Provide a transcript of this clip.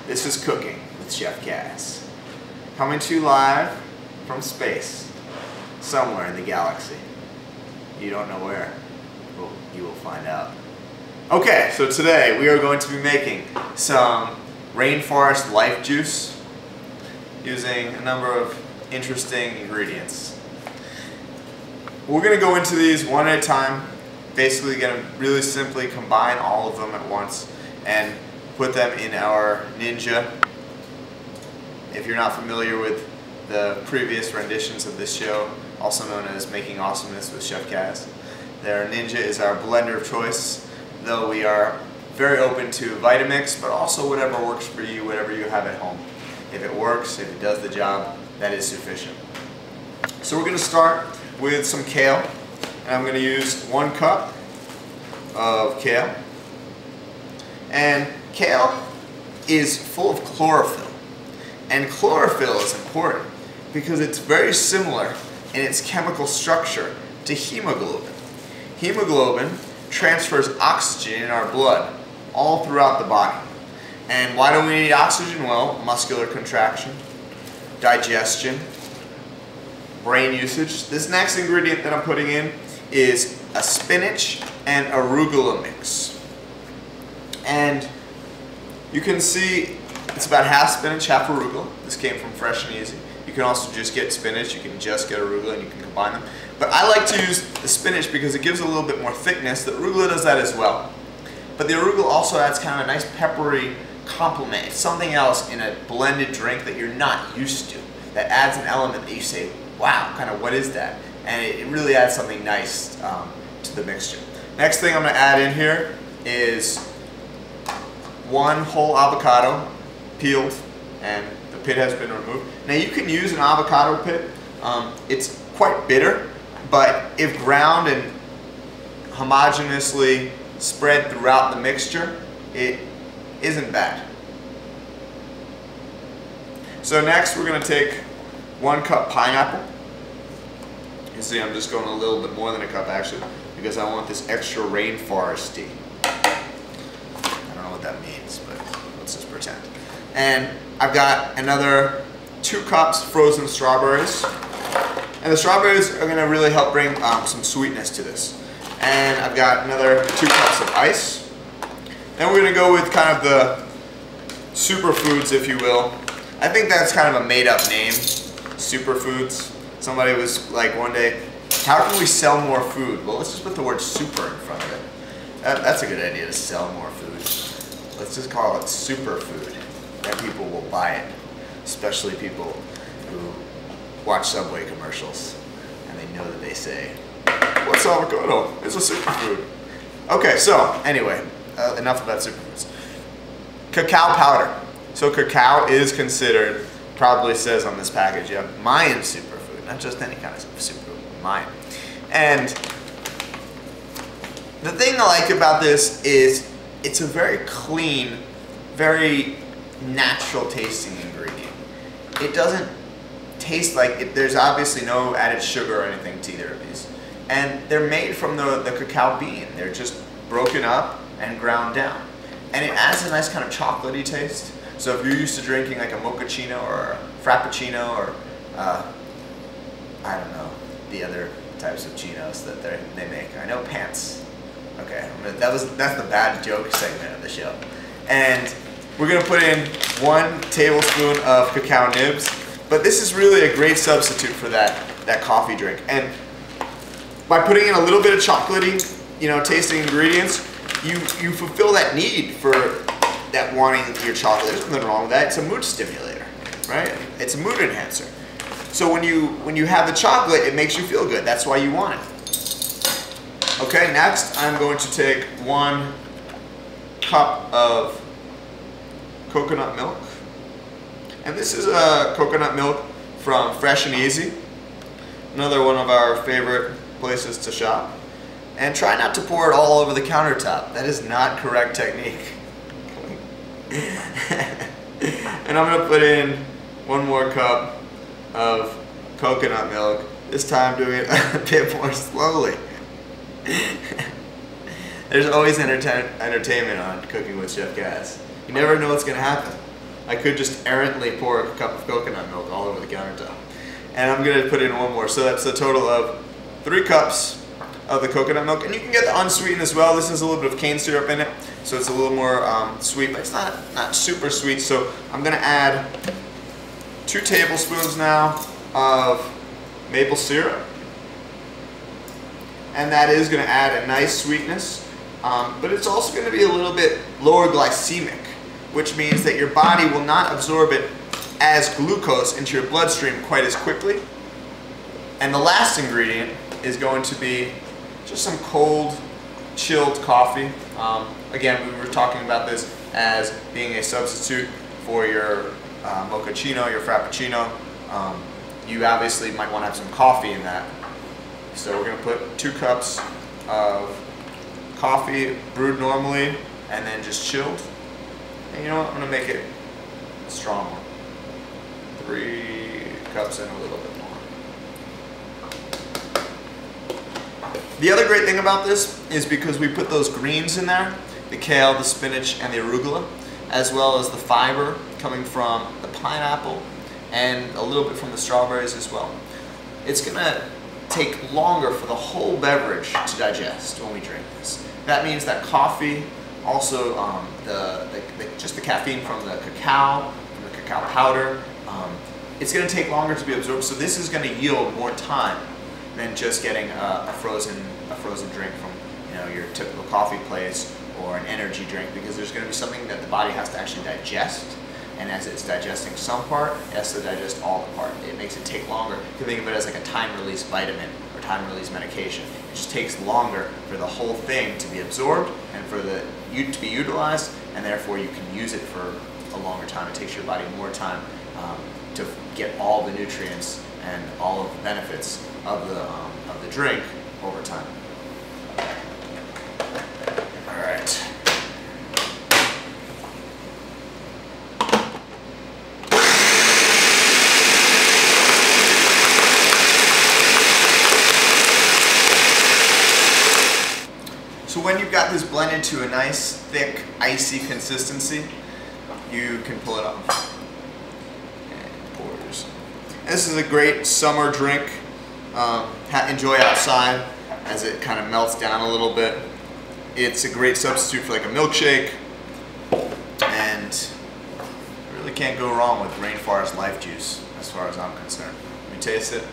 This is Cooking with Chef Kas. Coming to you live from space, somewhere in the galaxy. You don't know where. Well, you will find out. Okay, so today we are going to be making some Rainforest Life Juice using a number of interesting ingredients. We're going to go into these one at a time. Basically going to really simply combine all of them at once and put them in our Ninja. If you're not familiar with the previous renditions of this show, also known as Making Awesomeness with Chef Kas, their Ninja is our blender of choice, though we are very open to Vitamix, but also whatever works for you, whatever you have at home. If it works, if it does the job, that is sufficient. So we're going to start with some kale, and I'm going to use 1 cup of kale. And kale is full of chlorophyll, and chlorophyll is important because it's very similar in its chemical structure to hemoglobin. Hemoglobin transfers oxygen in our blood all throughout the body. And why do we need oxygen? Well, muscular contraction, digestion, brain usage. This next ingredient that I'm putting in is a spinach and arugula mix. And you can see it's about half spinach, half arugula. This came from Fresh and Easy. You can also just get spinach, you can just get arugula, and you can combine them. But I like to use the spinach because it gives a little bit more thickness. The arugula does that as well. But the arugula also adds kind of a nice peppery complement. It's something else in a blended drink that you're not used to. That adds an element that you say, wow, kind of what is that? And it really adds something nice to the mixture. Next thing I'm going to add in here is 1 whole avocado, peeled, and the pit has been removed. Now you can use an avocado pit. It's quite bitter, but if ground and homogeneously spread throughout the mixture, it isn't bad. So next we're going to take 1 cup pineapple. You see I'm just going a little bit more than a cup actually, because I want this extra rainforesty. I don't know what that means, but let's just pretend. And I've got another 2 cups frozen strawberries. And the strawberries are going to really help bring some sweetness to this. And I've got another 2 cups of ice. Then we're going to go with kind of the superfoods, if you will. I think that's kind of a made-up name, superfoods. Somebody was like one day, how can we sell more food? Well, let's just put the word super in front of it. That's a good idea, to sell more food. Let's just call it superfood. Then people will buy it, especially people who watch Subway commercials and they know that they say, what's avocado? It's a superfood. Okay, so anyway, enough about superfoods. Cacao powder. So cacao is considered, probably says on this package, yeah, Mayan superfood, not just any kind of superfood, Mayan. And the thing I like about this is it's a very clean, very natural tasting ingredient. It doesn't taste like it, there's obviously no added sugar or anything to either of these. And they're made from the cacao bean. They're just broken up and ground down. And it adds a nice kind of chocolatey taste. So if you're used to drinking like a mochaccino or a frappuccino or I don't know, the other types of chinos that they make. I know pants. Okay, that's the bad joke segment of the show. And we're going to put in 1 tablespoon of cacao nibs. But this is really a great substitute for that coffee drink. And by putting in a little bit of chocolatey, tasting ingredients, you fulfill that need for that wanting your chocolate. There's nothing wrong with that. It's a mood stimulator, right? It's a mood enhancer. So when you have the chocolate, it makes you feel good. That's why you want it. Okay, next I'm going to take 1 cup of coconut milk. And this is coconut milk from Fresh and Easy, another one of our favorite places to shop. And try not to pour it all over the countertop. That is not correct technique. And I'm going to put in 1 more cup of coconut milk, this time doing it a bit more slowly. There's always entertainment on Cooking with Chef Kas. You never know what's going to happen. I could just errantly pour a cup of coconut milk all over the countertop. And I'm gonna put in one more. So that's a total of 3 cups of the coconut milk. And you can get the unsweetened as well. This has a little bit of cane syrup in it, so it's a little more sweet, but it's not super sweet. So I'm gonna add 2 tablespoons now of maple syrup. And that is gonna add a nice sweetness, but it's also gonna be a little bit lower glycemic, which means that your body will not absorb it as glucose into your bloodstream quite as quickly. And the last ingredient is going to be just some cold, chilled coffee. Again, we were talking about this as being a substitute for your mochaccino, your frappuccino. You obviously might want to have some coffee in that. So we're going to put 2 cups of coffee brewed normally and then just chilled. And you know what, I'm going to make it a strong one. 3 cups and a little bit more. The other great thing about this is because we put those greens in there, the kale, the spinach, and the arugula, as well as the fiber coming from the pineapple and a little bit from the strawberries as well. It's going to take longer for the whole beverage to digest when we drink this. That means that coffee, also just the caffeine from the cacao powder, it's going to take longer to be absorbed. So this is going to yield more time than just getting a frozen drink from your typical coffee place or an energy drink, because there's going to be something that the body has to actually digest. And as it's digesting some part, it has to digest all the part. It makes it take longer. You can think of it as like a time-release vitamin or time-release medication. It just takes longer for the whole thing to be absorbed and for you to be utilized, and therefore you can use it for a longer time. It takes your body more time to get all the nutrients and all of the benefits of the drink over time. All right. So when you've got this blended to a nice, thick, icy consistency, you can pull it off. And pours. This is a great summer drink. Enjoy outside as it kind of melts down a little bit. It's a great substitute for like a milkshake, and you really can't go wrong with Rainforest Life Juice as far as I'm concerned. Let me taste it.